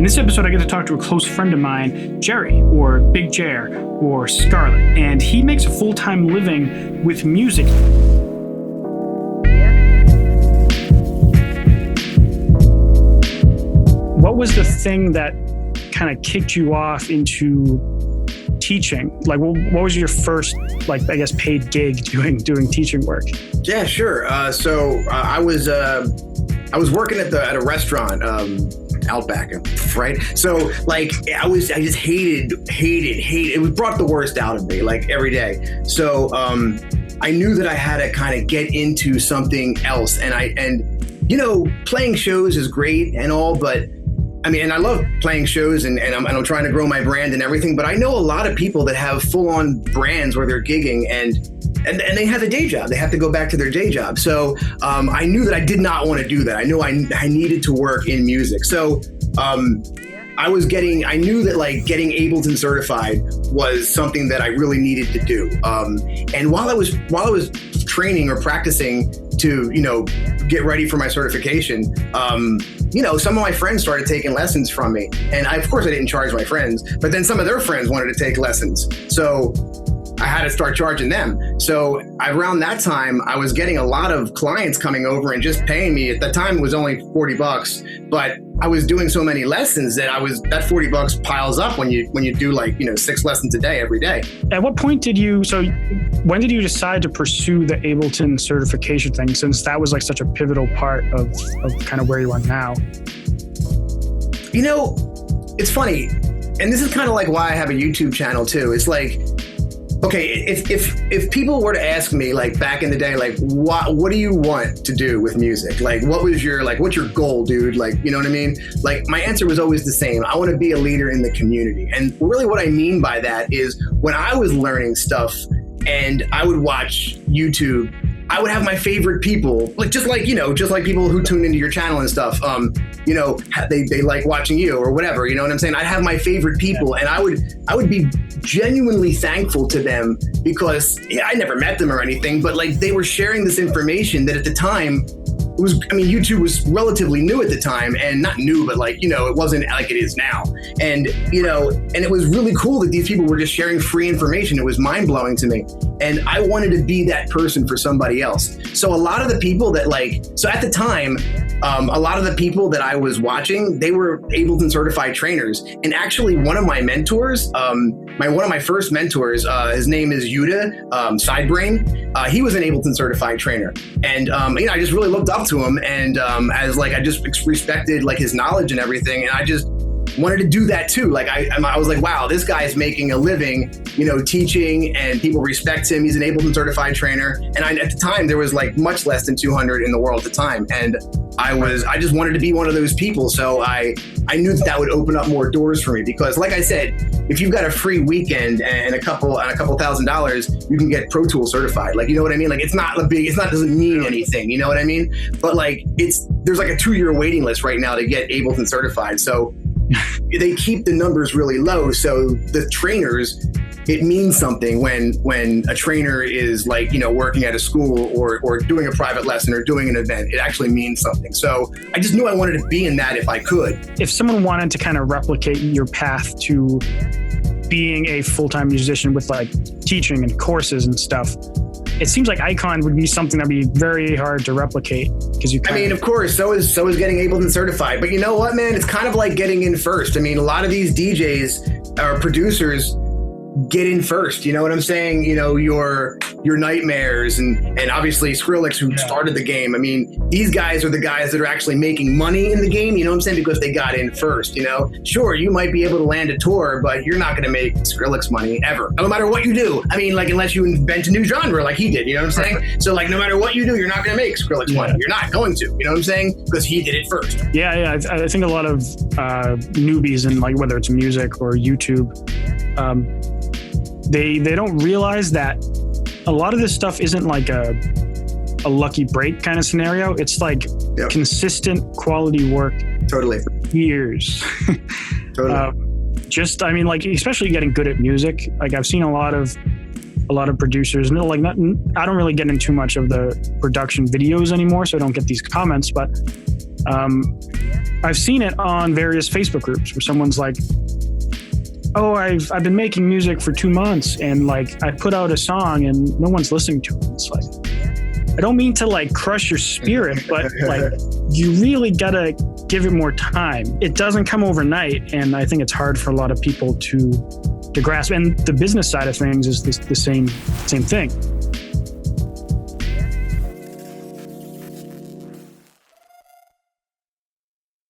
In this episode, I get to talk to a close friend of mine, Jerry, or BigJerr, or Scarlit, and he makes a full-time living with music. What was the thing that kind of kicked you off into teaching? Like, what was your first, paid gig doing teaching work? Yeah, sure. So I was working at a restaurant, Outback, right? So I just hated. It brought the worst out of me, every day. So I knew that I had to kind of get into something else, and playing shows is great and all, but and I love playing shows and I'm trying to grow my brand and everything, but I know a lot of people that have full-on brands where they're gigging and they have a day job. They have to go back to their day job. So I knew that I did not want to do that. I knew I needed to work in music. So I knew that getting Ableton certified was something that I really needed to do. And while I was training or practicing to, get ready for my certification, some of my friends started taking lessons from me. And of course I didn't charge my friends, but then some of their friends wanted to take lessons. So I had to start charging them. So around that time, I was getting a lot of clients coming over and just paying me. At the time, it was only $40, but I was doing so many lessons that that $40 piles up when you do 6 lessons a day every day. At what point when did you decide to pursue the Ableton certification thing, since that was such a pivotal part of kind of where you are now? It's funny, and this is kind of why I have a YouTube channel too. It's okay, if people were to ask me back in the day, what do you want to do with music? What's your goal, dude? You know what I mean? My answer was always the same. I want to be a leader in the community. And really what I mean by that is when I was learning stuff and I would watch YouTube, I would have my favorite people, just like people who tune into your channel and stuff, they like watching you or whatever, you know what I'm saying? I'd have my favorite people and I would be genuinely thankful to them because I never met them or anything, but they were sharing this information that at the time, YouTube was relatively new at the time, and not new, but it wasn't like it is now. And, and it was really cool that these people were just sharing free information. It was mind blowing to me. And I wanted to be that person for somebody else. So a lot of the people that so at the time, a lot of the people that I was watching, they were Ableton certified trainers. And actually one of my mentors, one of my first mentors, his name is Yuda, Sidebrain. He was an Ableton certified trainer. And, I just really looked up to him, and as I just respected his knowledge and everything, and I just wanted to do that too. I was wow, this guy is making a living, teaching, and people respect him. He's an Ableton certified trainer, and at the time there was much less than 200 in the world at the time, and I just wanted to be one of those people. So I knew that would open up more doors for me, because like I said, if you've got a free weekend and a couple $1,000, you can get Pro Tools certified. You know what I mean? It doesn't mean anything, you know what I mean? But there's a 2-year waiting list right now to get Ableton certified. So they keep the numbers really low. So the trainers, it means something when a trainer is working at a school or doing a private lesson or doing an event. It actually means something. So I just knew I wanted to be in that if I could. If someone wanted to kind of replicate your path to being a full-time musician with teaching and courses and stuff, it seems like Icon would be something that'd be very hard to replicate, because of course, so is getting Ableton certified. But you know what, man? It's kind of like getting in first. A lot of these DJs or producers get in first. You know what I'm saying? Your Nightmares and obviously Skrillex, who started the game. These guys are the guys that are actually making money in the game. You know what I'm saying? Because they got in first. Sure, you might be able to land a tour, but you're not going to make Skrillex money ever, no matter what you do. Unless you invent a new genre like he did. You know what I'm saying? So no matter what you do, you're not going to make Skrillex money. You're not going to. You know what I'm saying? Because he did it first. Yeah. I think a lot of newbies in whether it's music or YouTube, they don't realize that a lot of this stuff isn't a lucky break kind of scenario. It's consistent quality work. Totally. For years. Totally. Especially getting good at music. I've seen a lot of producers. I don't really get into too much of the production videos anymore, so I don't get these comments. But I've seen it on various Facebook groups where someone's like, oh, I've been making music for 2 months and like I put out a song and no one's listening to it. It's like, I don't mean to like crush your spirit, but like you really gotta give it more time. It doesn't come overnight, and I think it's hard for a lot of people to grasp. And the business side of things is the same thing.